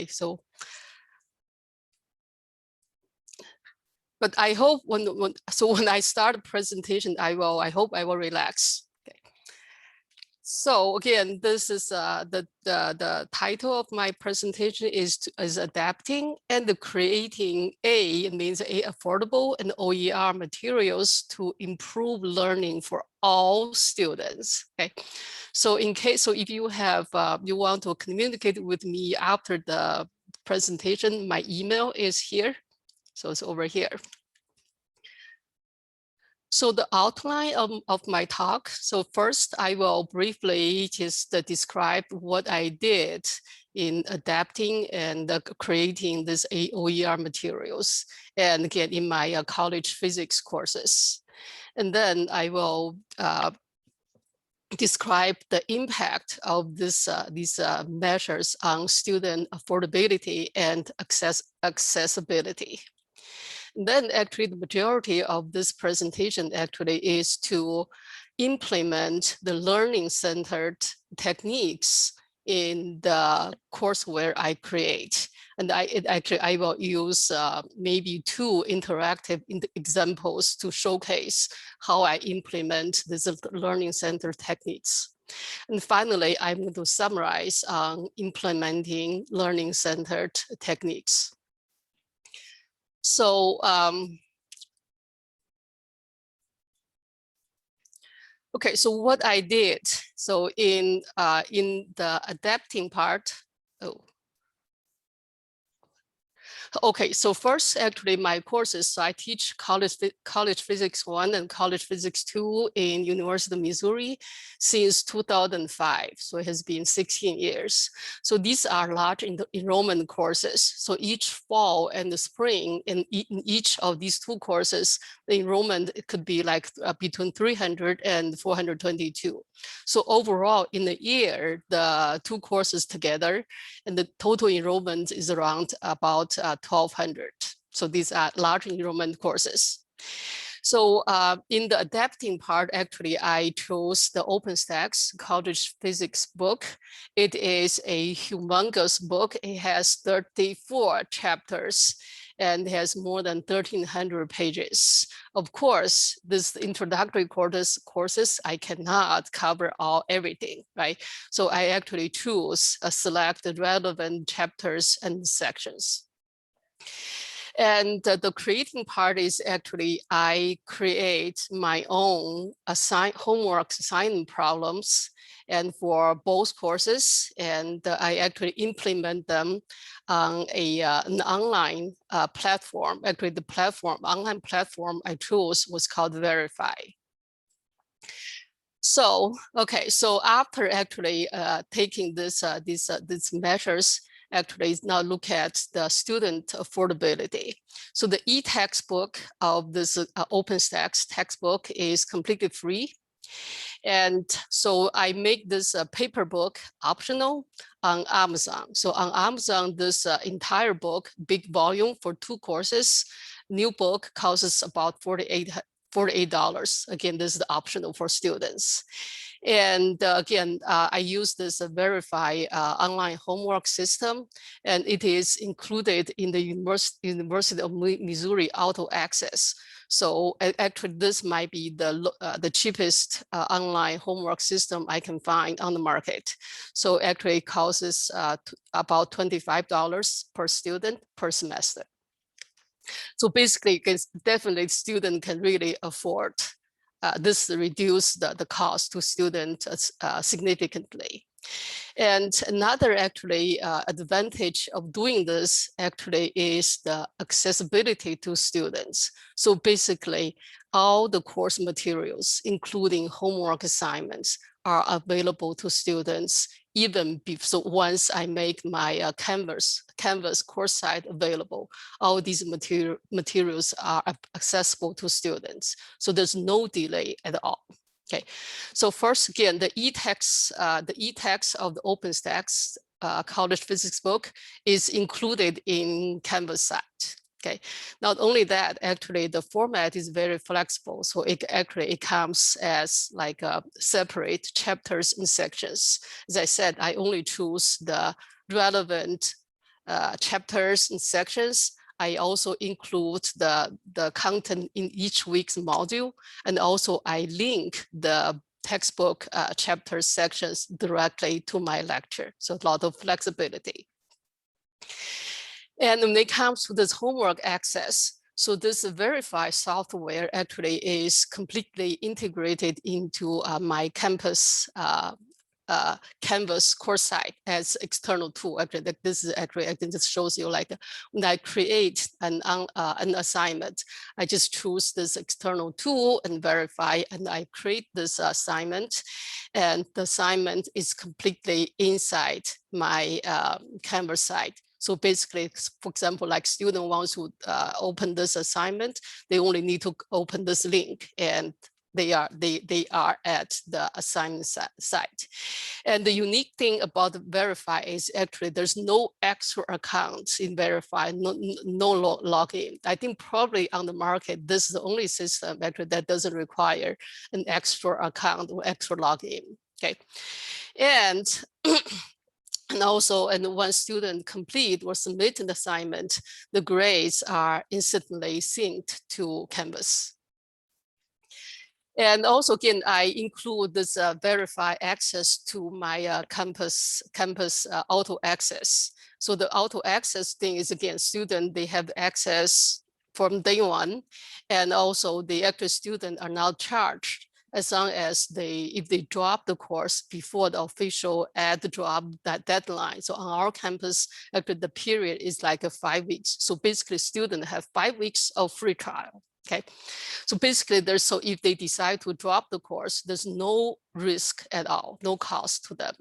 So, but I hope when I start the presentation, I hope I will relax. Okay. So again, this is the title of my presentation is adapting and creating means affordable and OER materials to improve learning for all students. Okay, so if you have you want to communicate with me after the presentation, my email is here. So it's over here. So the outline of my talk. So first, I will briefly just describe what I did in adapting and creating these OER materials. And again, in my college physics courses. And then I will describe the impact of these measures on student affordability and accessibility. Then actually the majority of this presentation actually is to implement the learning-centered techniques in the courseware I create. And I will use maybe 2 interactive examples to showcase how I implement these learning-centered techniques. And finally, I'm going to summarize on implementing learning-centered techniques. So, okay, so what I did, so in the adapting part, okay, so first, actually, my courses, so I teach college Physics 1 and College Physics 2 in University of Missouri since 2005. So it has been 16 years. So these are large enrollment courses. So each fall and the spring in each of these 2 courses, the enrollment could be like between 300 and 422. So overall, in the year, the 2 courses together, and the total enrollment is around about 1,200. So these are large enrollment courses. So in the adapting part, actually, I chose the Openstax College Physics book. It is a humongous book. It has 34 chapters and has more than 1,300 pages. Of course, this introductory courses, I cannot cover everything, right? So I actually choose select the relevant chapters and sections. And the creating part is actually, I create my own homework assignment problems and for both courses, and I actually implement them on an online platform. Actually, the online platform I chose was called Verify. So, okay, so after actually taking these measures, actually now look at the student affordability. So the e-textbook of this Openstax textbook is completely free. And so I make this paper book optional on Amazon. So on Amazon, this entire book, big volume for 2 courses, new book costs about $48. Again, this is optional for students. And again, I use this Verify online homework system, and it is included in the University of Missouri Auto Access. So actually, this might be the cheapest online homework system I can find on the market. So actually, it costs about $25 per student per semester. So basically, definitely student can really afford this reduce the cost to students significantly. And another actually advantage of doing this actually is the accessibility to students. So basically all the course materials, including homework assignments, are available to students even so once I make my Canvas course site available, all these materials are accessible to students. So there's no delay at all. Okay, so first again, the e-text of the Openstax College Physics book is included in Canvas site. Okay, not only that, actually the format is very flexible. So it comes as like separate chapters and sections. As I said, I only choose the relevant chapters and sections. I also include the content in each week's module, and also I link the textbook chapter sections directly to my lecture. So a lot of flexibility. And when it comes to this homework access, so this Verify software actually is completely integrated into my campus Canvas course site as external tool. Actually, this is actually, I think this shows you like when I create an assignment, I just choose this external tool and Verify, and I create this assignment, and the assignment is completely inside my Canvas site. So basically, for example, like student wants to open this assignment, they only need to open this link, and they are at the assignment site. And the unique thing about Verify is actually there's no extra accounts in Verify, no login. I think probably on the market, this is the only system actually that doesn't require an extra account or extra login. Okay, and and also, and when student complete or submit an assignment, the grades are instantly synced to Canvas. And also, again, I include this Verify access to my campus auto access. So the auto access thing is, again, student, they have access from day one. And also the actual student are not charged as long as if they drop the course before the official drop that deadline. So on our campus, actually the period is like 5 weeks. So basically students have 5 weeks of free trial. Okay, so basically so if they decide to drop the course, there's no risk at all, no cost to them.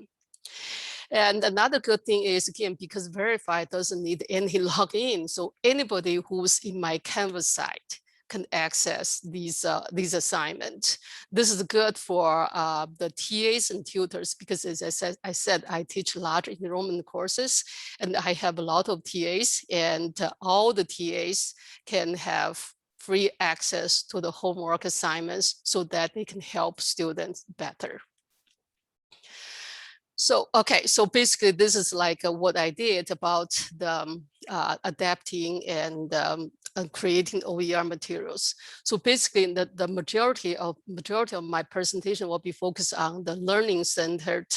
And another good thing is, again, because Verify doesn't need any login, so anybody who's in my Canvas site can access these assignments. This is good for the TAs and tutors because, as I said, I teach large enrollment courses, and I have a lot of TAs, and all the TAs can have free access to the homework assignments so that they can help students better. So, okay, so basically this is like what I did about the adapting and creating OER materials. So basically the majority of my presentation will be focused on the learning centered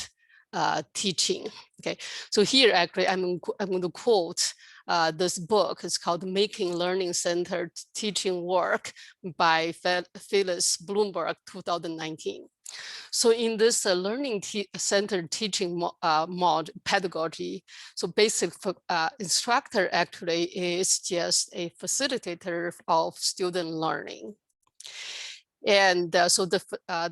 teaching. Okay, so here actually I'm going to quote this book. It's called Making Learning Centered Teaching Work by Phyllis Bloomberg, 2019. So in this learning centered teaching pedagogy, so basic instructor actually is just a facilitator of student learning. And so the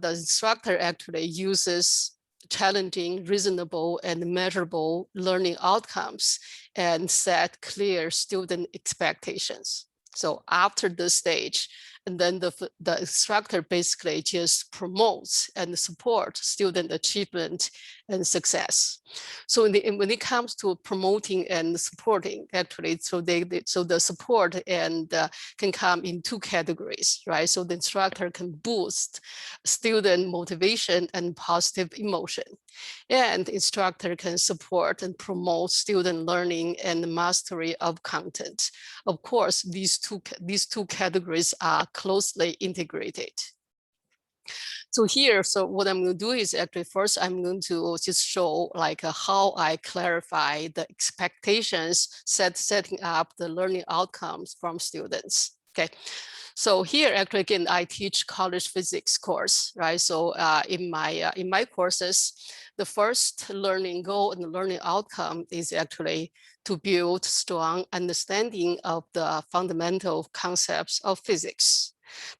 instructor actually uses challenging, reasonable, and measurable learning outcomes and set clear student expectations. So after this stage, and then the instructor basically just promotes and supports student achievement and success. So when it comes to promoting and supporting, actually, so the support and can come in 2 categories, right? So the instructor can boost student motivation and positive emotion, and the instructor can support and promote student learning and mastery of content. Of course, these two categories are closely integrated. So here, so what I'm going to do is actually first I'm going to just show like how I clarify the expectations setting up the learning outcomes from students. Okay. So here, actually, again, I teach college physics course, right? So in my courses, the first learning goal and the learning outcome is actually to build strong understanding of the fundamental concepts of physics.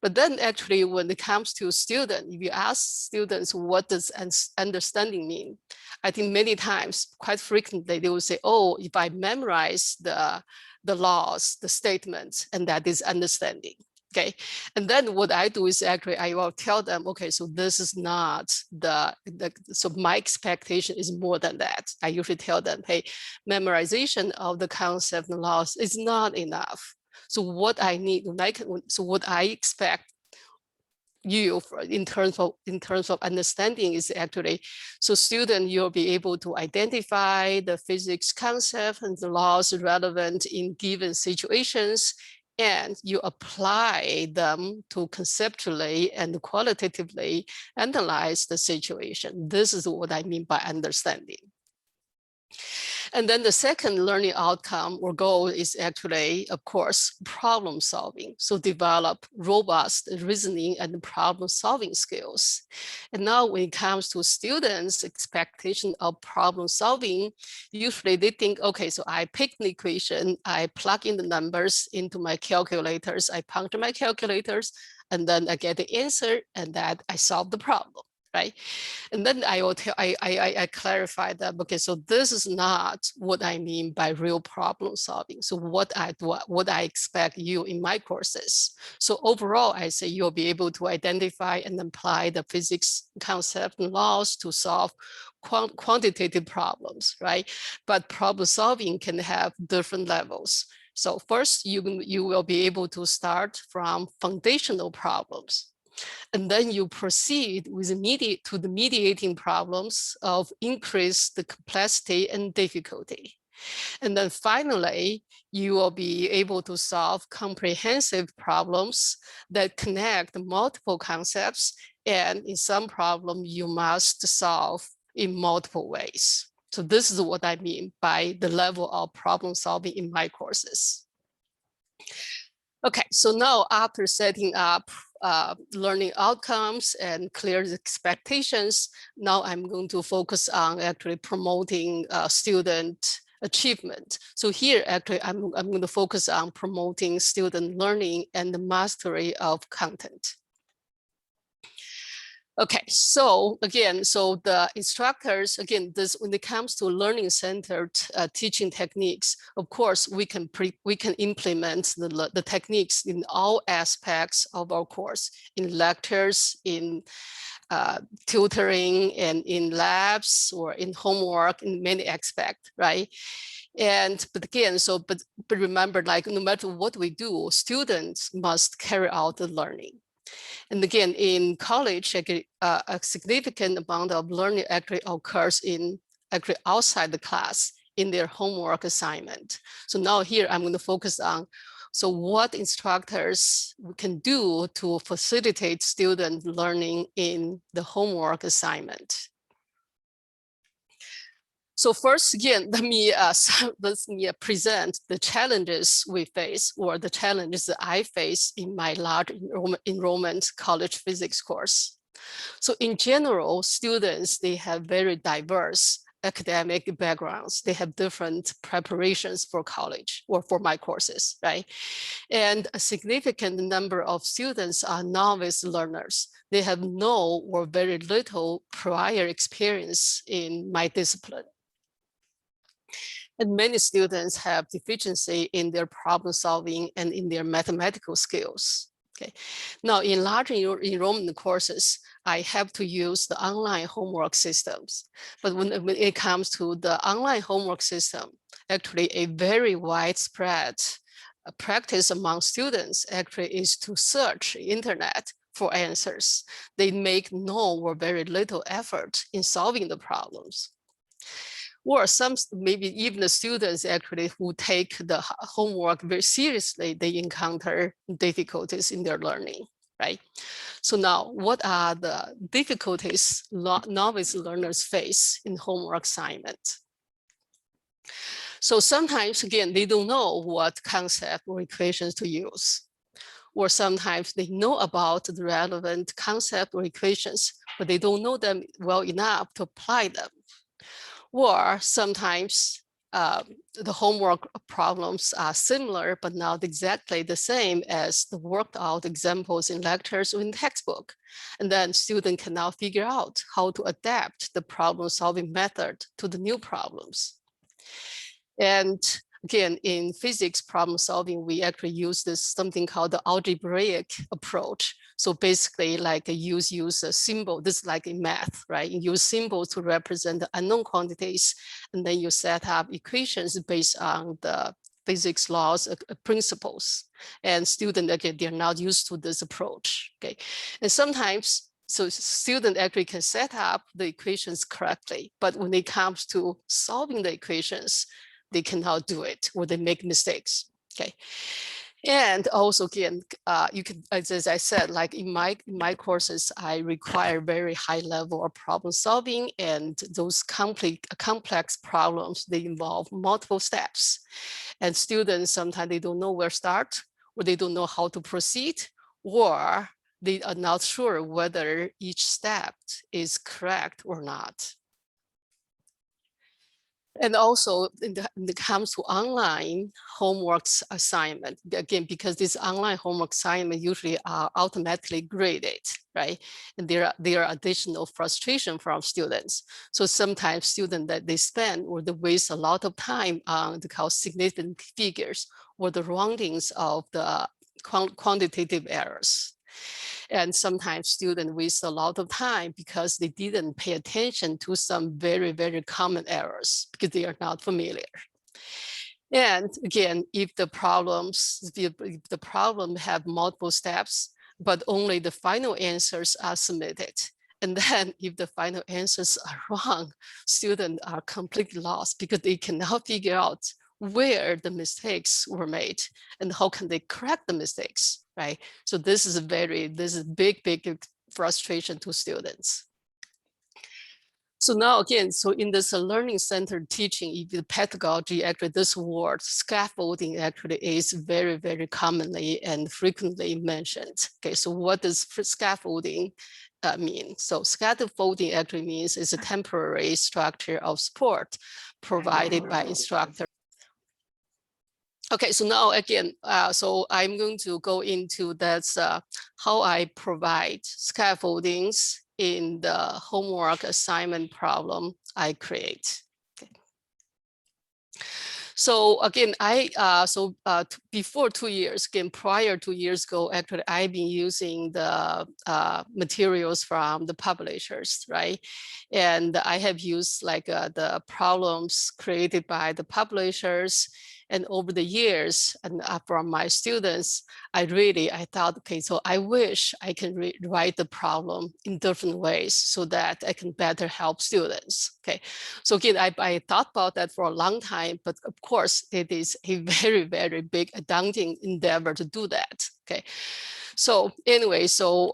But then actually, when it comes to students, if you ask students, what does understanding mean? I think many times, quite frequently, they will say, oh, if I memorize the laws, the statements, and that is understanding. Okay, and then what I do is actually I will tell them, okay, so this is not so my expectation is more than that. I usually tell them, hey, memorization of the concept and laws is not enough. So what I need, so what I expect in terms of understanding is actually, so student, you'll be able to identify the physics concept and the laws relevant in given situations, and you apply them to conceptually and qualitatively analyze the situation. This is what I mean by understanding. And then the second learning outcome or goal is actually, of course, problem solving. So develop robust reasoning and problem solving skills. And now when it comes to students' expectation of problem solving, usually they think, okay, so I pick an equation, I plug in the numbers into my calculators, I puncture my calculators, and then I get the answer, and that I solve the problem. Right? And then I will tell, I clarify that, okay, so this is not what I mean by real problem solving. So what I expect you in my courses. So overall, I say you'll be able to identify and apply the physics concept and laws to solve quantitative problems, right? But problem solving can have different levels. So first, you will be able to start from foundational problems. And then you proceed with the mediating problems of increase the complexity and difficulty. And then finally, you will be able to solve comprehensive problems that connect multiple concepts. And in some problem, you must solve in multiple ways. So this is what I mean by the level of problem solving in my courses. Okay, so now after setting up learning outcomes and clear expectations, now I'm going to focus on actually promoting student achievement. So here, actually, I'm going to focus on promoting student learning and the mastery of content. Okay, so again, so the instructors, again, this when it comes to learning-centered teaching techniques, of course, we can implement the techniques in all aspects of our course, in lectures, in tutoring, and in labs, or in homework, in many aspects, right? But again, so but remember, like no matter what we do, students must carry out the learning. And again, in college, a significant amount of learning actually occurs actually outside the class in their homework assignment. So now here I'm going to focus on, so what instructors can do to facilitate student learning in the homework assignment. So first, again, let me present the challenges we face, or the challenges that I face in my large enrollment college physics course. So in general, students, they have very diverse academic backgrounds. They have different preparations for college or for my courses, right? And a significant number of students are novice learners. They have no or very little prior experience in my discipline. And many students have deficiency in their problem solving and in their mathematical skills. Okay. Now, in large enrollment courses, I have to use the online homework systems. But when it comes to the online homework system, actually a very widespread practice among students actually is to search internet for answers. They make no or very little effort in solving the problems. Or some, maybe even the students actually who take the homework very seriously, they encounter difficulties in their learning, right? So now, what are the difficulties novice learners face in homework assignment? So sometimes, again, they don't know what concept or equations to use. Or sometimes they know about the relevant concept or equations, but they don't know them well enough to apply them. Or sometimes the homework problems are similar, but not exactly the same as the worked out examples in lectures or in textbook. And then students can now figure out how to adapt the problem solving method to the new problems. And again, in physics problem solving, we actually use this something called the algebraic approach. So basically, like use a symbol. This is like in math, right? You use symbols to represent the unknown quantities, and then you set up equations based on the physics laws principles, and students again, they're not used to this approach. Okay, and sometimes so student actually can set up the equations correctly, but when it comes to solving the equations, they cannot do it or they make mistakes. Okay. And also, again, you can, as I said, like in my courses, I require very high level of problem solving, and those complex problems, they involve multiple steps. And students, sometimes they don't know where to start, or they don't know how to proceed, or they are not sure whether each step is correct or not. And also, when it comes to online homework assignment, again, because this online homework assignment usually are automatically graded, right? And there are additional frustration from students. So sometimes students that they spend or they waste a lot of time on the significant figures or the roundings of the quantitative errors. And sometimes students waste a lot of time because they didn't pay attention to some very, very common errors because they are not familiar. And again, if the problem have multiple steps, but only the final answers are submitted, and then if the final answers are wrong, students are completely lost because they cannot figure out where the mistakes were made and how can they correct the mistakes, right? So this is big frustration to students. So now again, so in this learning centered teaching, if the pedagogy, actually this word scaffolding actually is very, very commonly and frequently mentioned. Okay, so what does scaffolding mean? So scaffolding actually means it's a temporary structure of support provided by instructor. Okay, so now again, so I'm going to go into that's how I provide scaffoldings in the homework assignment problem I create. Okay. So again, before 2 years, again, prior 2 years ago, actually, I've been using the materials from the publishers, right? And I have used like the problems created by the publishers. And over the years, and from my students, I thought, okay, so I wish I can write the problem in different ways so that I can better help students. Okay, so again, I thought about that for a long time, but of course, it is a very, very big, daunting endeavor to do that. Okay, so anyway, so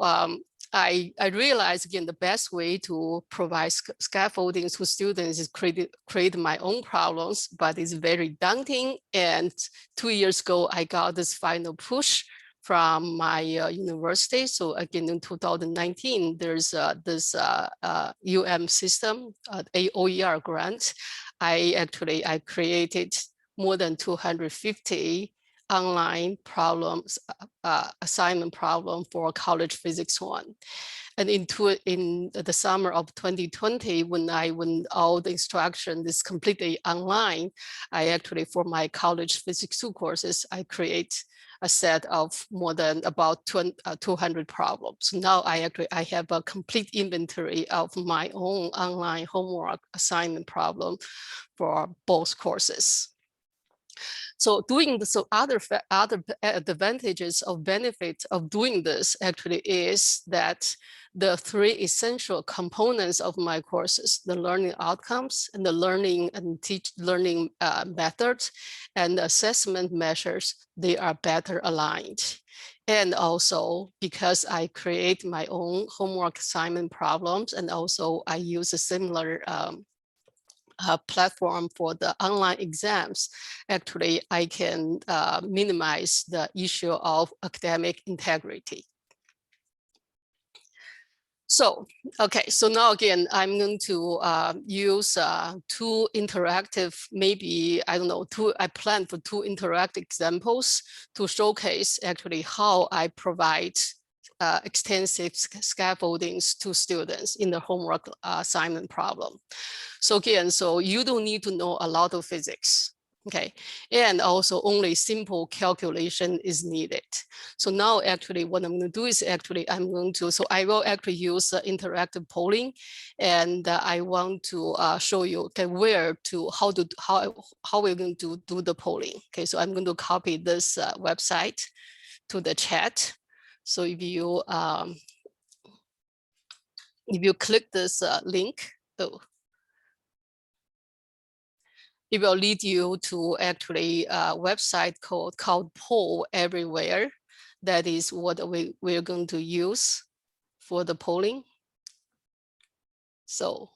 I realized again, the best way to provide scaffolding to students is create my own problems, but it's very daunting. And 2 years ago, I got this final push from my university. So again, in 2019, there's this system, A&OER grant. I created more than 250 online problems, assignment problem for College Physics 1. And in the summer of 2020, when all the instruction is completely online, I actually, for my College Physics 2 courses, I create a set of more than about 200 problems. So now I have a complete inventory of my own online homework assignment problem for both courses. So doing this, so other advantages of benefit of doing this actually is that the 3 essential components of my courses, the learning outcomes and the learning methods and assessment measures, they are better aligned. And also because I create my own homework assignment problems, and also I use a similar platform for the online exams, actually I can minimize the issue of academic integrity. So, okay, so now again, I'm going to use 2 interactive, maybe, I don't know, I plan for 2 interactive examples to showcase actually how I provide extensive scaffoldings to students in the homework assignment problem. So again, so you don't need to know a lot of physics. Okay, and also only simple calculation is needed. So now actually what I'm going to do is actually so I will actually use interactive polling, and I want to show you okay, how we're going to do the polling. Okay, so I'm going to copy this website to the chat. So if you click this link, it will lead you to actually a website called Poll Everywhere. That is what we're going to use for the polling. So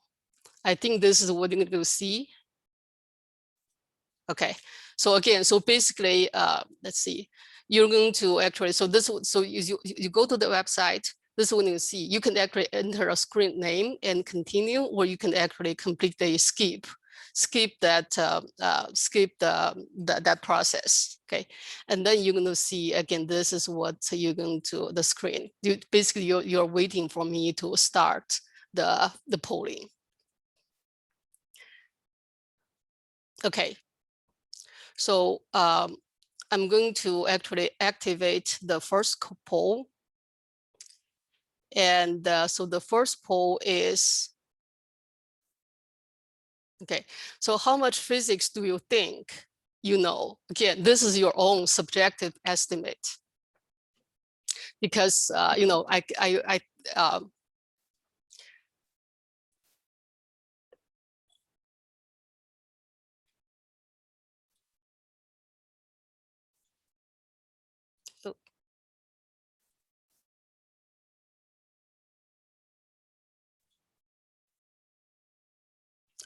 I think this is what you're going to see. Okay, so again, so basically, let's see, you're going to actually, so you go to the website, this is what you see. You can actually enter a screen name and continue, or you can actually completely skip that that process. Okay, and then you're going to see again, this is what you're going to the screen. Basically you're waiting for me to start the polling. Okay, so I'm going to actually activate the first poll. And so the first poll is, okay, so how much physics do you think you know? Again, this is your own subjective estimate. Because, you know,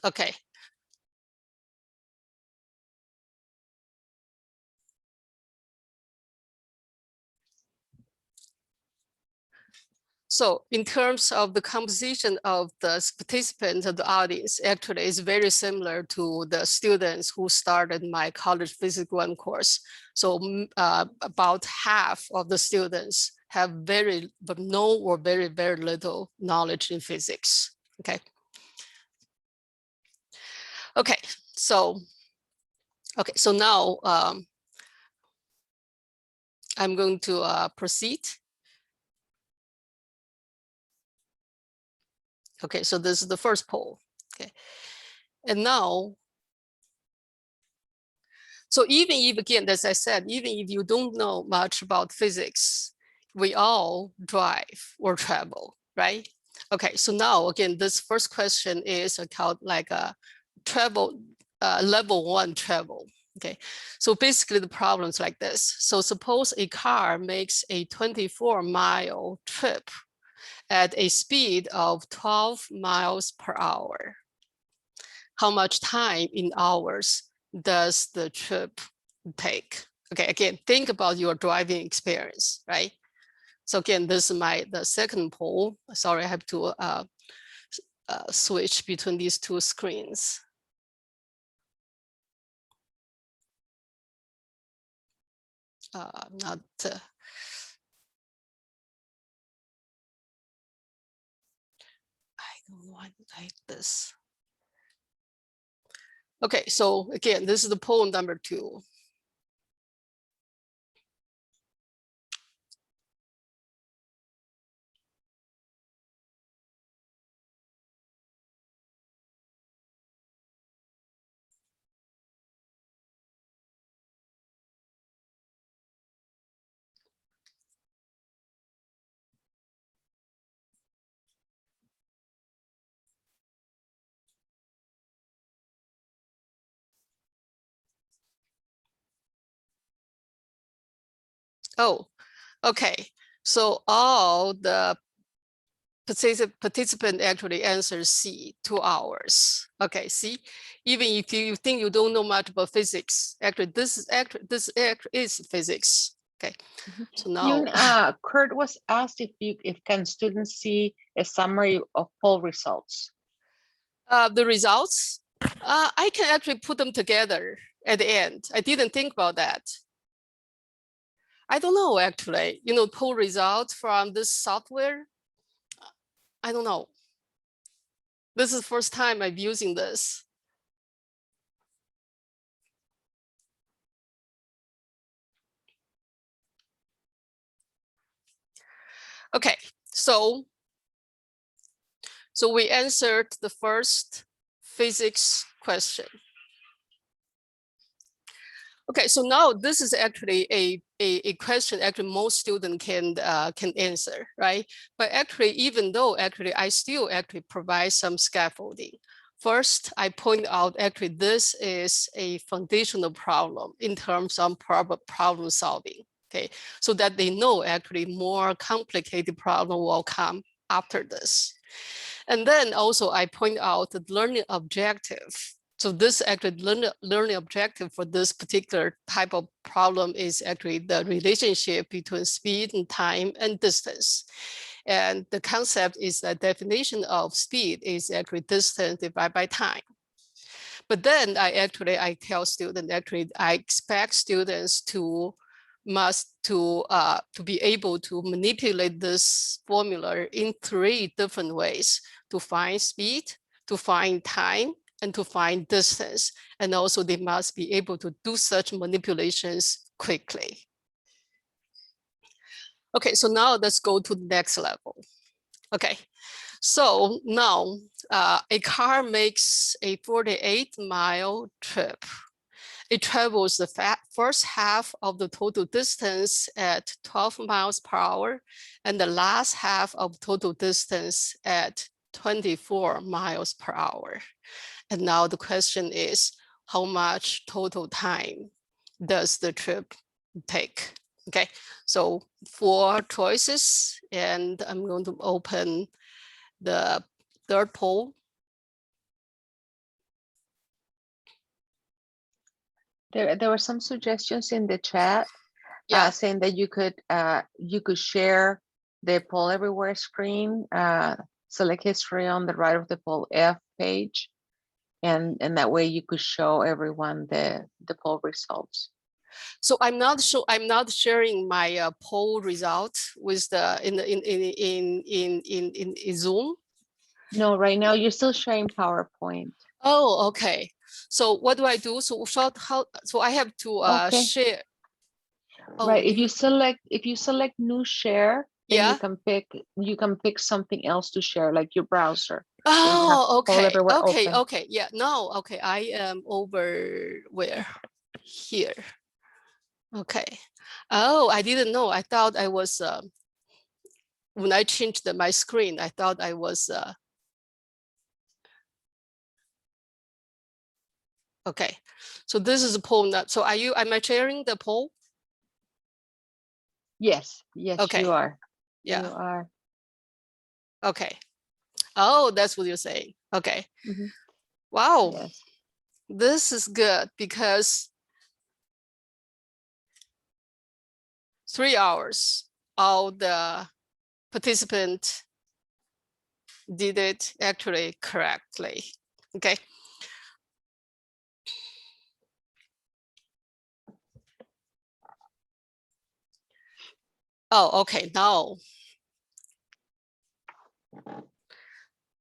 okay. So in terms of the composition of the participants of the audience, actually is very similar to the students who started my college physics 1 course. So about half of the students have no or very little knowledge in physics. Okay. Okay. So now I'm going to proceed. Okay, so this is the first poll. Okay, and now, so even if, again, as I said, even if you don't know much about physics, we all drive or travel, right? Okay, so now again, this first question is called like a travel, level 1 travel. Okay, so basically the problem's like this. So suppose a car makes a 24-mile trip at a speed of 12 miles per hour. How much time in hours does the trip take? Okay, again, think about your driving experience, right? So again, this is the second poll. Sorry, I have to switch between these two screens. Not. I don't want like this. Okay, so again, this is the poll number 2. Oh, okay. So all the participant actually answers C, 2 hours. Okay, see, even if you think you don't know much about physics, actually this is physics. Okay, so now Kurt was asked if can students see a summary of poll results. the results, I can actually put them together at the end. I didn't think about that. I don't know actually, you know, poll results from this software. I don't know. This is the first time I'm using this. Okay, so we answered the first physics question. Okay, so now this is actually a question actually most students can answer, right? But actually, even though actually I still actually provide some scaffolding. First, I point out actually this is a foundational problem in terms of problem solving. Okay, so that they know actually more complicated problem will come after this. And then also I point out the learning objective. So this actually learning objective for this particular type of problem is actually the relationship between speed and time and distance. And the concept is the definition of speed is actually distance divided by time. But then I tell students actually I expect students to be able to manipulate this formula in 3 different ways: to find speed, to find time, and to find distance. And also they must be able to do such manipulations quickly. Okay, so now let's go to the next level. Okay, so now a car makes a 48-mile trip. It travels the first half of the total distance at 12 miles per hour and the last half of total distance at 24 miles per hour. And now the question is, how much total time does the trip take? Okay, so 4 choices, and I'm going to open the third poll. There were some suggestions in the chat, Yeah. saying that you could share the poll everywhere screen, select history on the right of the poll F page, and that way you could show everyone the poll results. So I'm not sharing my poll result with the in Zoom. No, right now you're still sharing PowerPoint. Oh, okay. So what do I do? So I have to Okay. share. Oh, right. If you select new share, then yeah. you can pick something else to share, like your browser. Oh, Poll okay. everywhere Okay. open. Okay. Yeah. No. Okay. I am over where? Here. Okay. Oh, I didn't know. I thought I was when I changed my screen, I thought I was okay. So this is a poll now. So am I sharing the poll? Yes, yes, Okay. you are. Yeah. You are. Okay. Oh, that's what you're saying. Okay. Mm-hmm. Wow. Yes. This is good because 3 hours, all the participants did it actually correctly. Okay. Oh, okay. Now.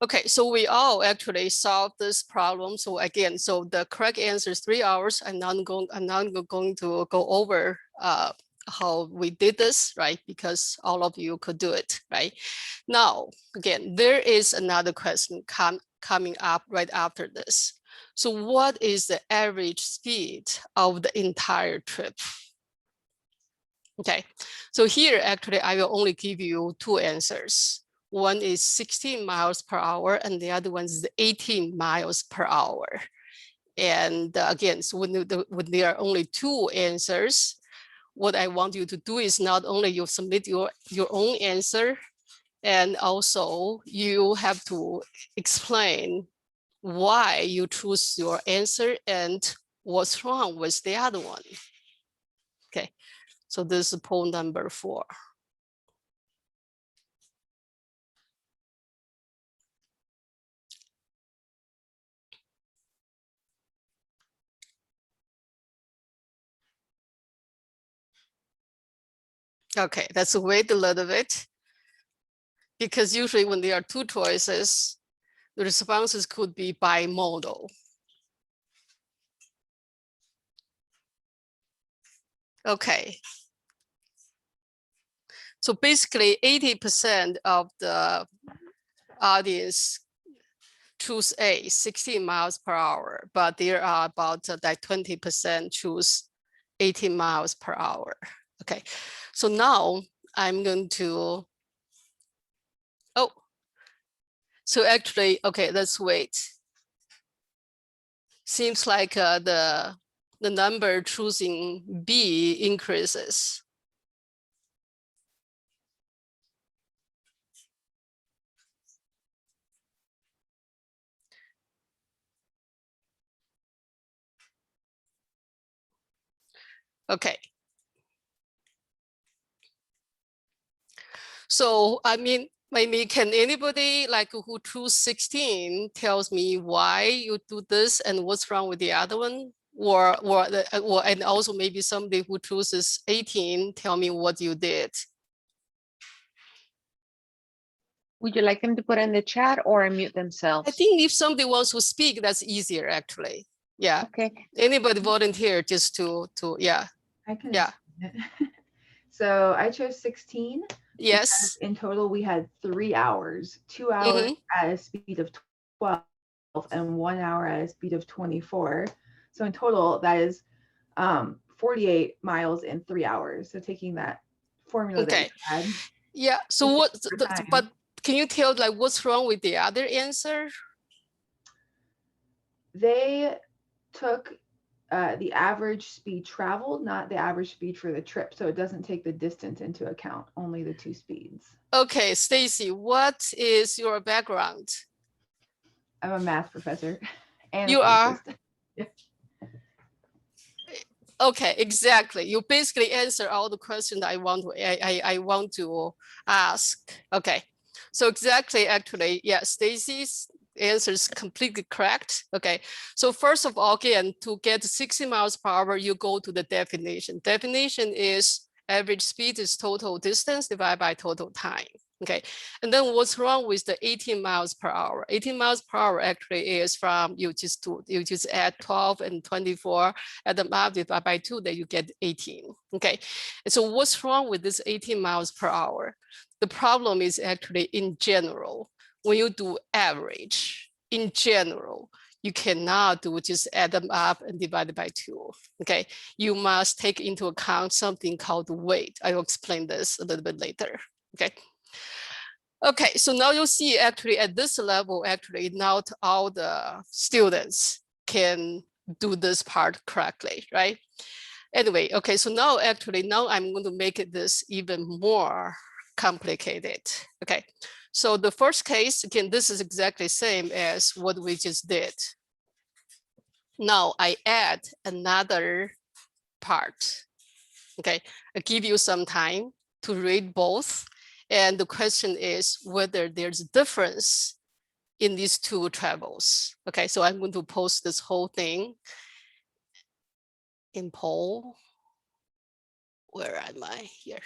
Okay, so we all actually solved this problem. So again, so the correct answer is 3 hours. I'm not going to go over how we did this, right? Because all of you could do it, right? Now, again, there is another question coming up right after this. So what is the average speed of the entire trip? Okay, so here actually I will only give you 2 answers. One is 16 miles per hour and the other one is 18 miles per hour. And again, so when there are only 2 answers, what I want you to do is not only you submit your own answer, and also you have to explain why you choose your answer and what's wrong with the other one. Okay, so this is poll number 4. Okay, let's wait a little bit, because usually when there are 2 choices, the responses could be bimodal. Okay. So basically 80% of the audience choose A, 16 miles per hour, but there are about like 20% choose 18 miles per hour. Okay, so now I'm going to, oh, so actually, okay, let's wait. Seems like the number choosing B increases. Okay. So, I mean, maybe can anybody like who choose 16 tells me why you do this and what's wrong with the other one? Or and also maybe somebody who chooses 18 tell me what you did. Would you like them to put in the chat or unmute I themselves? think if somebody wants to speak, that's easier actually. Yeah. Okay. Anybody volunteer just yeah. I can Yeah. explain it. So I chose 16. Yes. In total, we had 3 hours, 2 hours at a speed of 12 and 1 hour at a speed of 24. So in total, that is 48 miles in 3 hours. So taking that formula that Okay. you had. Yeah. So what? Time. But can you tell like what's wrong with the other answer? They took the average speed traveled, not the average speed for the trip. So it doesn't take the distance into account, only the 2 speeds. Okay, Stacy, what is your background? I'm a math professor. And You are? Yeah. Okay, exactly. You basically answer all the questions I want to ask. Okay, so exactly, actually, yeah, Stacy's answer is completely correct. Okay, so first of all, again, to get 60 miles per hour, you go to the definition. Definition is average speed is total distance divided by total time. Okay, and then what's wrong with the 18 miles per hour? 18 miles per hour actually is from you just add 12 and 24 at the map divided by 2, then you get 18. Okay, and so what's wrong with this 18 miles per hour? The problem is actually in general, when you do average, in general, you cannot do just add them up and divide it by 2. Okay, you must take into account something called weight. I will explain this a little bit later. Okay. Okay, so now you see actually at this level, actually not all the students can do this part correctly, right? Anyway, okay, so now actually now I'm going to make this even more complicated. Okay, so the first case, again, this is exactly same as what we just did. Now I add another part. Okay, I give you some time to read both. And the question is whether there's a difference in these two travels. Okay, so I'm going to post this whole thing in poll. Where am I here?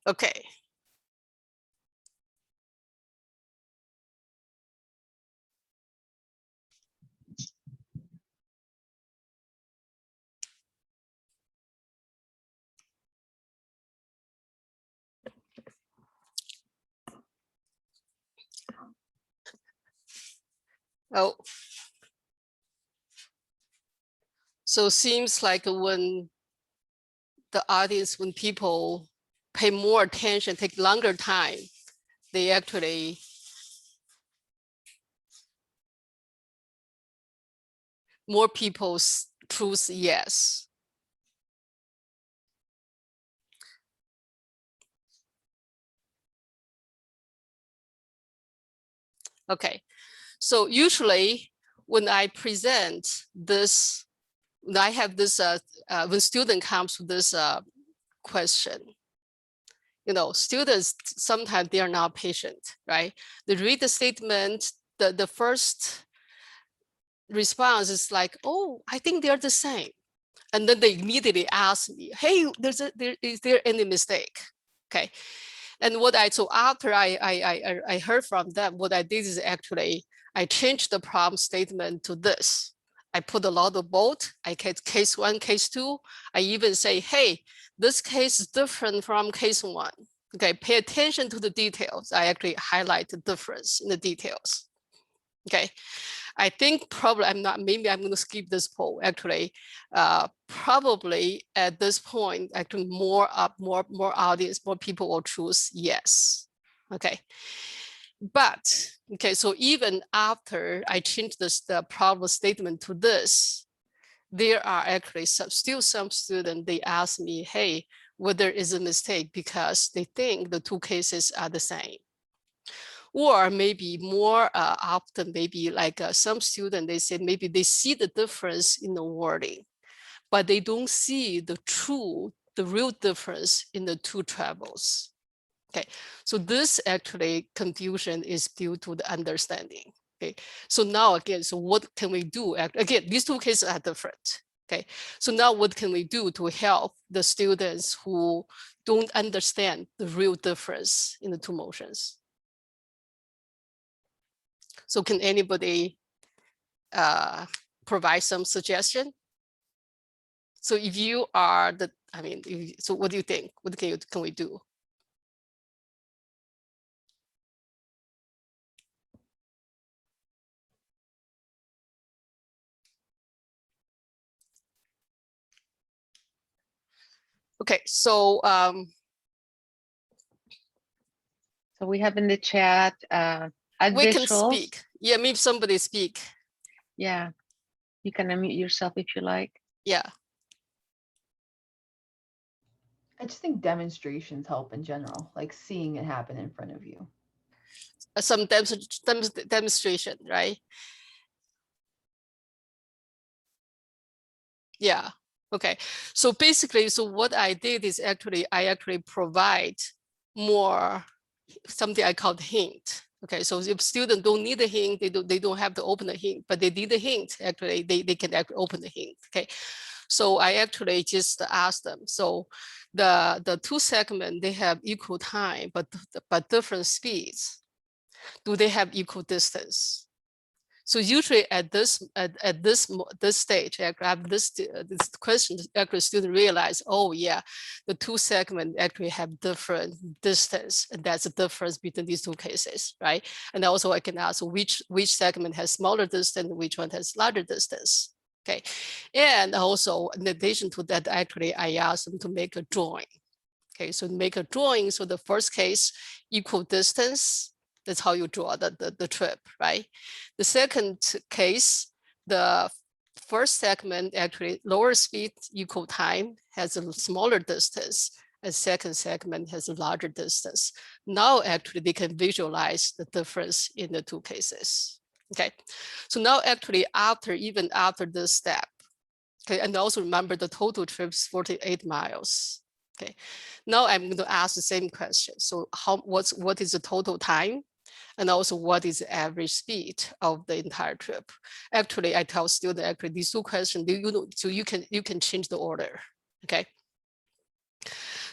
Okay. Oh, so seems like when the audience, when people pay more attention, take longer time, they actually more people choose yes. Okay, so usually when I present this, when I have this, when student comes to this question, you know, students, sometimes they are not patient, right? They read the statement, the first response is like, oh, I think they're the same. And then they immediately ask me, hey, is there any mistake? Okay. And so after I heard from them, what I did is actually, I changed the problem statement to this. I put a lot of bold, I get case 1, case 2. I even say, hey, this case is different from case 1. Okay, pay attention to the details. I actually highlight the difference in the details. Okay, I think probably maybe I'm going to skip this poll actually. Probably at this point, actually more audience, more people will choose yes. Okay. But, okay, so even after I changed the problem statement to this, there are actually still some students, they ask me, hey, whether it's a mistake because they think the two cases are the same. Or maybe more often, maybe like some student, they said maybe they see the difference in the wording, but they don't see the real difference in the two travels. Okay, so this actually confusion is due to the understanding. Okay, so now again, so what can we do? Again, these two cases are different. Okay, so now what can we do to help the students who don't understand the real difference in the two motions? So can anybody provide some suggestion? So if you are so what do you think? What can we do? Okay, so So we have in the chat add we can visuals. speak. Yeah, maybe somebody speak. Yeah, you can unmute yourself if you like. Yeah. I just think demonstrations help in general, like seeing it happen in front of you. Some demonstration, right? Yeah. Okay. So basically, so what I did is I actually provide more something I call hint. Okay. So if students don't need a hint, they don't have to open the hint, but they need a hint. Actually, they can actually open the hint. Okay. So I actually just asked them. So the two segments, they have equal time, but different speeds. Do they have equal distance? So usually at this stage, after this question, actually student realize, oh yeah, the two segments actually have different distance, and that's the difference between these two cases, right? And also I can ask which segment has smaller distance, which one has larger distance. Okay, and also in addition to that, actually I asked them to make a drawing. Okay, so make a drawing. So the first case, equal distance. That's how you draw the trip, right? The second case, the first segment actually lower speed, equal time, has a smaller distance, and second segment has a larger distance. Now actually they can visualize the difference in the two cases. Okay, so now actually even after this step, okay, and also remember the total trip is 48 miles. Okay, now I'm going to ask the same question. So what is the total time? And also what is the average speed of the entire trip? Actually, I tell students actually these two questions, so you can change the order. Okay.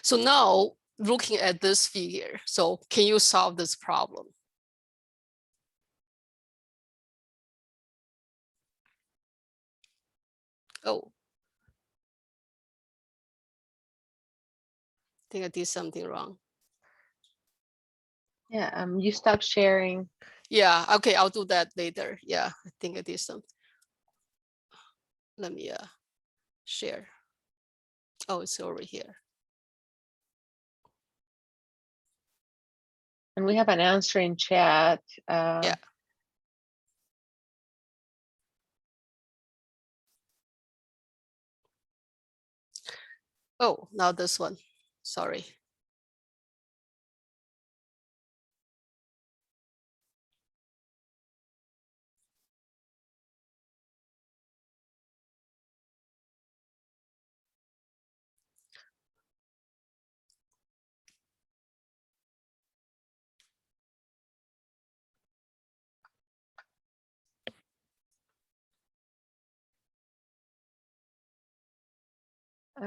So now looking at this figure, so can you solve this problem? Oh, I think I did something wrong. Yeah, you stop sharing. Yeah, okay, I'll do that later. Yeah, I think I did something. Let me share. Oh, it's over here. And we have an answer in chat. Yeah. Oh, now this one. Sorry.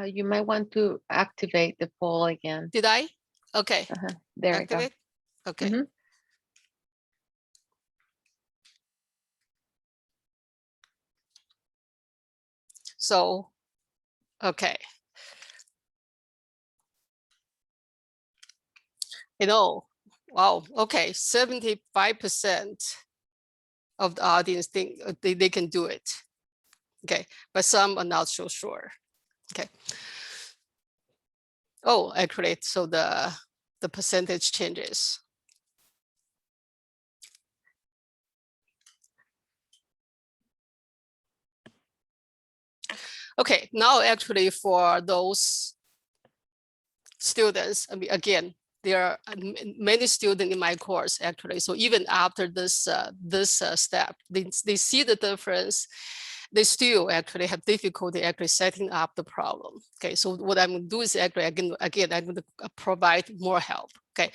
You might want to activate the poll again. Did I? Okay, There we go. activate. Okay. Mhm. So, okay. Wow, okay, 75% of the audience think they can do it. Okay, but some are not so sure. Okay. Oh, actually, so the percentage changes. Okay, now actually for those students, I mean, again, there are many students in my course actually. So even after this step, they see the difference. They still actually have difficulty actually setting up the problem. Okay, so what I'm going to do is actually again I'm going to provide more help. Okay,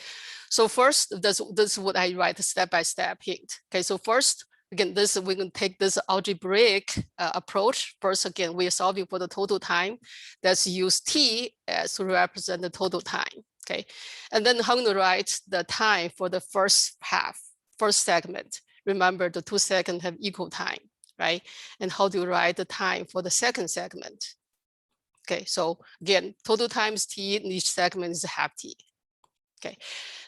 so first this is what I write step-by-step hint. Okay, so first again we're going to take this algebraic approach. First again we are solving for the total time. Let's use t as to represent the total time. Okay, and then how to write the time for the first segment. Remember the 2 seconds have equal time, right? And how do you write the time for the second segment? Okay, so again, total times t in each segment is half t. Okay,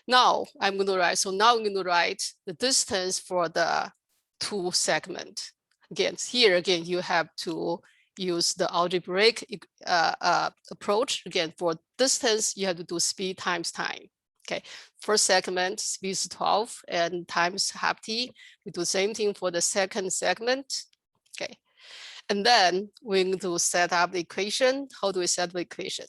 now I'm going to write, so now I'm going to write the distance for the 2 segment. Again, here again, you have to use the algebraic approach. Again, for distance, you have to do speed times time. Okay, first segment, speed is 12 and times half t. We do the same thing for the second segment. Okay, and then we're going to set up the equation. How do we set the equation?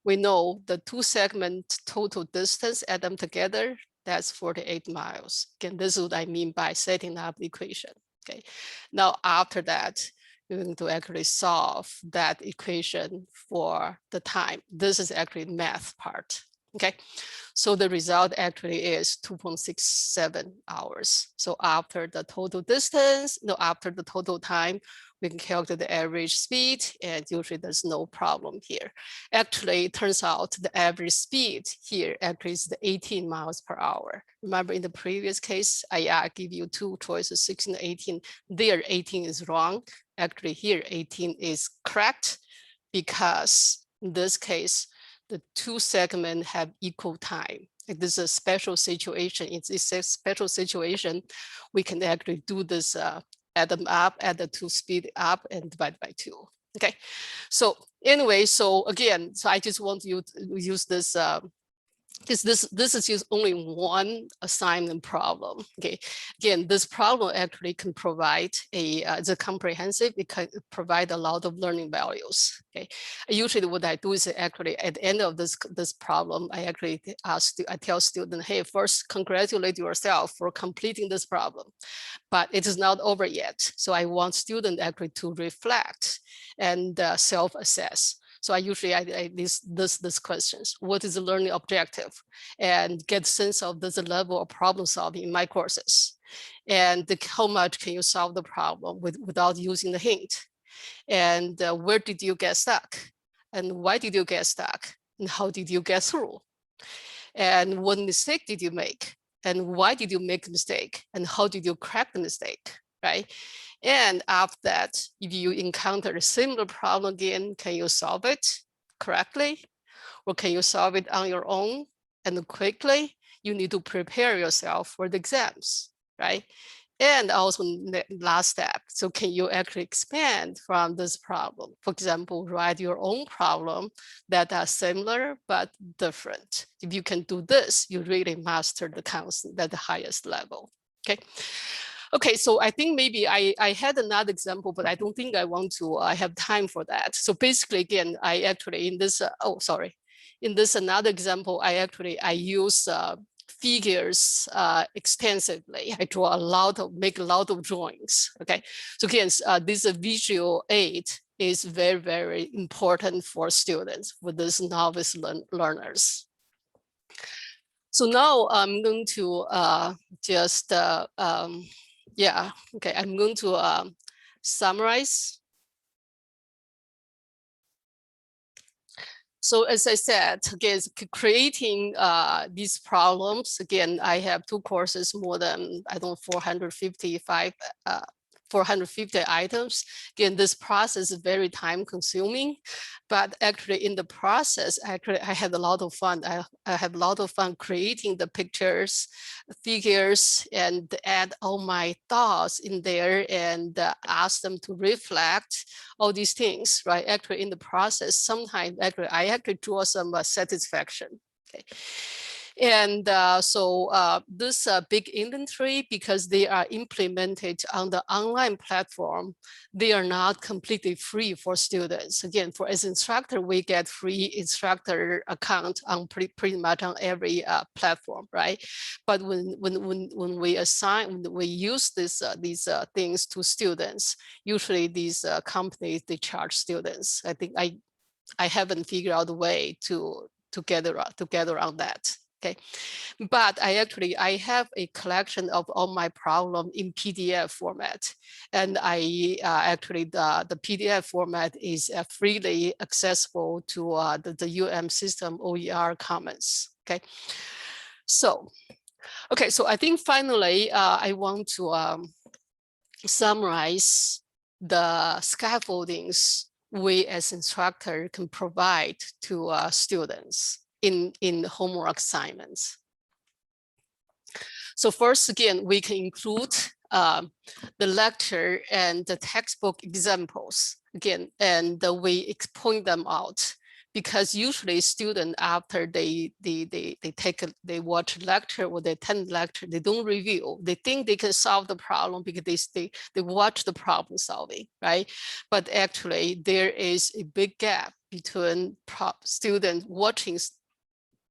We know the 2 segment total distance, add them together, that's 48 miles. Again, this is what I mean by setting up the equation. Okay, now after that, we're going to actually solve that equation for the time. This is actually math part. Okay, so the result actually is 2.67 hours. So after the total distance, after the total time, we can calculate the average speed, and usually there's no problem here. Actually, it turns out the average speed here actually is the 18 miles per hour. Remember in the previous case, I give you 2 choices, 16 and 18. There 18 is wrong. Actually here 18 is correct because in this case, the 2 segments have equal time. Like this is a special situation. It's a special situation. We can actually do this, add them up, add the 2 speed up and divide by 2. Okay, so anyway, so again, so I just want you to use this because this is just only one assignment problem. Okay, again, this problem actually can provide it's a comprehensive. It can provide a lot of learning values. Okay, usually what I do is actually at the end of this problem, I actually I tell students, hey, first congratulate yourself for completing this problem, but it is not over yet. So I want students actually to reflect and self-assess. So I usually this questions. What is the learning objective? And get sense of this level of problem solving in my courses. And how much can you solve the problem without using the hint? And where did you get stuck? And why did you get stuck? And how did you get through? And what mistake did you make? And why did you make a mistake? And how did you correct the mistake, right? And after that, if you encounter a similar problem again, can you solve it correctly? Or can you solve it on your own and quickly? You need to prepare yourself for the exams, right? And also the last step, so can you actually expand from this problem? For example, write your own problem that are similar but different. If you can do this, you really master the concept at the highest level, okay? Okay, so I think maybe I had another example, but I don't think I want to, I have time for that. So basically, again, I actually in this, in this another example, I use figures extensively. I draw make a lot of drawings, okay? So again, this visual aid is very, very important for students, for these novice learners. So now I'm going to just, yeah, okay, I'm going to summarize So as I said, again, creating these problems, again, I have 2 courses, more than, I don't know, 450 items. Again, this process is very time consuming, but actually in the process, actually I had a lot of fun. I had a lot of fun creating the pictures, figures, and add all my thoughts in there and ask them to reflect all these things, right? Actually in the process, sometimes actually I actually draw some satisfaction, okay? And this big inventory, because they are implemented on the online platform, they are not completely free for students. Again, for as instructor, we get free instructor account on pretty much on every platform, right? But when we use these things to students, usually these companies, they charge students. I think I haven't figured out a way to get around that. Okay, but I have a collection of all my problem in PDF format, and the PDF format is freely accessible to the system OER Commons. Okay, so I think finally I want to summarize the scaffoldings we as instructor can provide to students in homework assignments. So first, again, we can include the lecture and the textbook examples again, and we point them out, because usually students, after they watch lecture or they attend lecture, they don't review. They think they can solve the problem because they watch the problem solving, right? But actually there is a big gap between students watching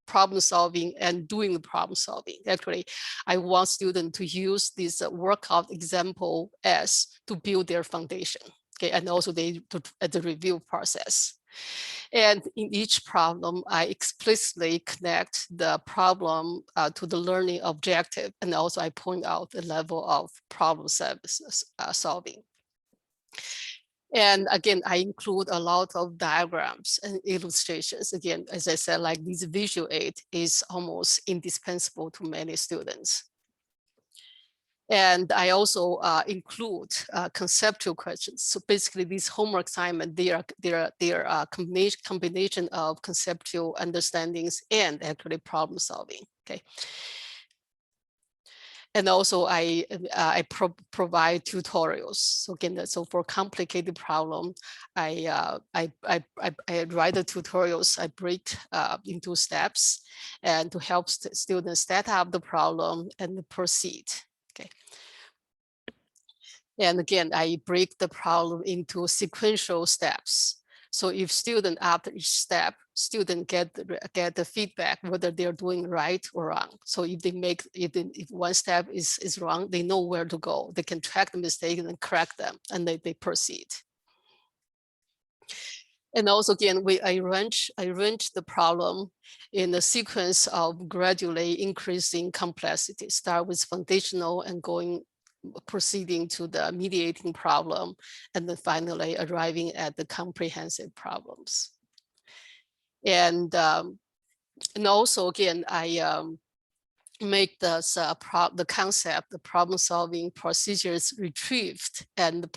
problem solving and doing the problem solving. Actually, I want students to use this workout example as to build their foundation, okay, and also the review process. And in each problem, I explicitly connect the problem to the learning objective, and also I point out the level of problem solving. And again, I include a lot of diagrams and illustrations. Again, as I said, like this visual aid is almost indispensable to many students. And I also include conceptual questions. So basically, these homework assignments, they are a combination of conceptual understandings and actually problem solving. Okay. And also I provide tutorials. So again, so for complicated problem, I write the tutorials. I break into steps and to help students set up the problem and proceed. Okay. And again, I break the problem into sequential steps. So if student after each step, student get the feedback whether they're doing right or wrong. So if they make if one step is wrong, they know where to go. They can track the mistake and correct them, and they proceed. And also again, I arrange the problem in a sequence of gradually increasing complexity. Start with foundational and proceeding to the mediating problem, and then finally arriving at the comprehensive problems. And also again, I make the concept, the problem solving procedures retrieved and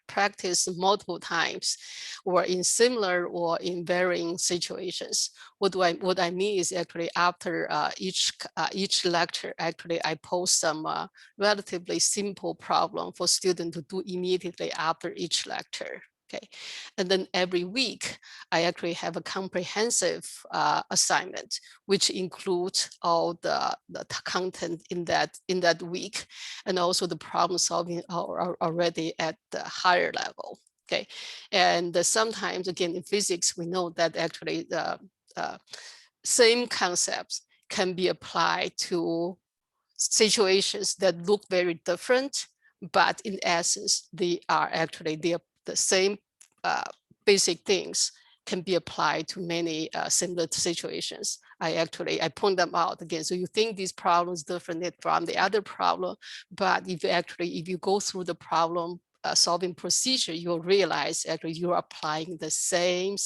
practice multiple times, or in similar or in varying situations. What I mean is actually after each lecture, actually I post some relatively simple problem for students to do immediately after each lecture. Okay, and then every week I actually have a comprehensive assignment, which includes all the content in that week, and also the problem solving are already at the higher level. Okay, and sometimes again in physics we know that actually the same concepts can be applied to situations that look very different, but in essence they are the same basic things can be applied to many similar situations. I point them out again. So you think these problems different from the other problem, but if you go through the problem solving procedure, you'll realize actually you're applying the same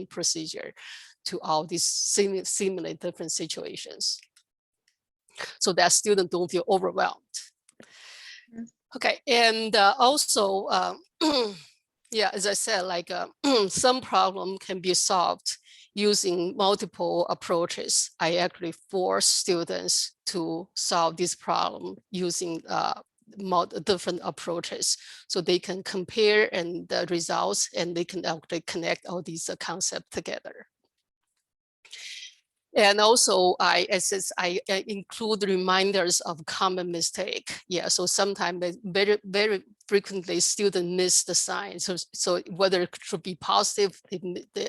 procedure to all these seemingly different situations, so that students don't feel overwhelmed. Okay, and also, yeah, as I said, like some problem can be solved using multiple approaches. I actually force students to solve this problem using different approaches, so they can compare and the results, and they can actually connect all these concepts together. And also, I include reminders of common mistake. Yeah, so sometimes very frequently students miss the sign. So whether it should be positive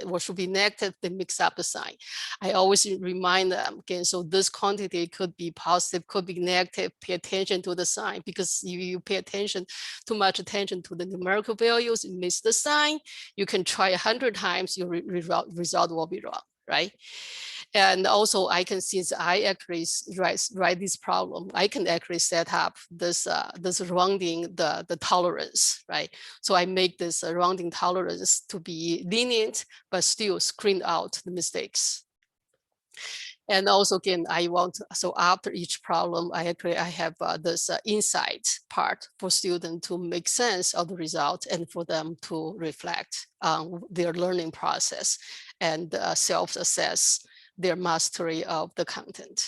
or should be negative, they mix up the sign. I always remind them again. So this quantity could be positive, could be negative. Pay attention to the sign, because if you pay too much attention to the numerical values, you miss the sign. You can try 100 times, your result will be wrong, right? And also I can, since I actually write this problem, I can actually set up this rounding the tolerance, right? So I make this rounding tolerance to be lenient, but still screen out the mistakes. And also, again, so after each problem, I have this insight part for students to make sense of the result and for them to reflect on their learning process and self-assess their mastery of the content.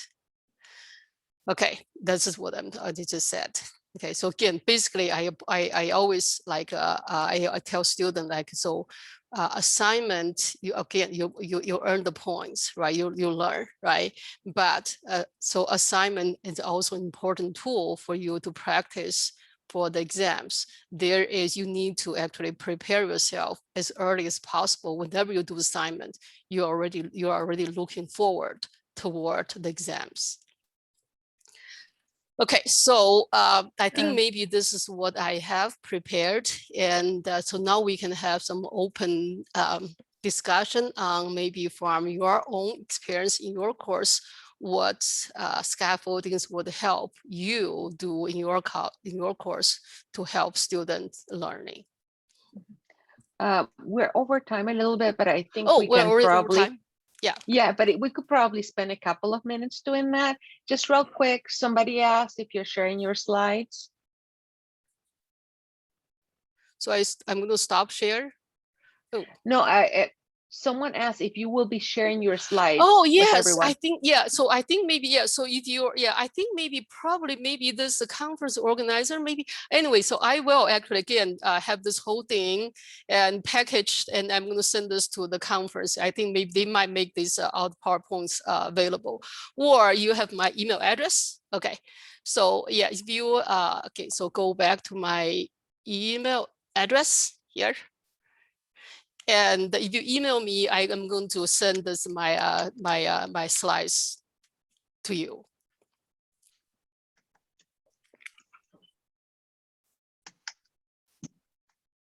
Okay, this is what I just said. Okay, so again, basically, I always like I tell students, like, so assignment, you earn the points, right? You learn, right? But so assignment is also an important tool for you to practice for the exams. There is, you need to actually prepare yourself as early as possible. Whenever you do assignment, you're already looking forward toward the exams. Okay, so I think maybe this is what I have prepared. And so now we can have some open discussion on maybe from your own experience in your course, what scaffoldings would help you do in your course to help students learning. We're over time a little bit, but I think Oh, we can probably, yeah, but we could probably spend a couple of minutes doing that. Just real quick, somebody asked if you're sharing your slides. So I'm going to stop share. Oh. No, someone asked if you will be sharing your slides. Oh, with yes, everyone. I think, yeah. So I think maybe, yeah. So if you're, yeah, I think maybe this conference organizer, maybe. Anyway, so I will actually, again, have this whole thing and packaged, and I'm going to send this to the conference. I think maybe they might make these out PowerPoints available, or you have my email address. Okay. So yeah, if you, okay, so go back to my email address here. And if you email me, I am going to send this my slides to you.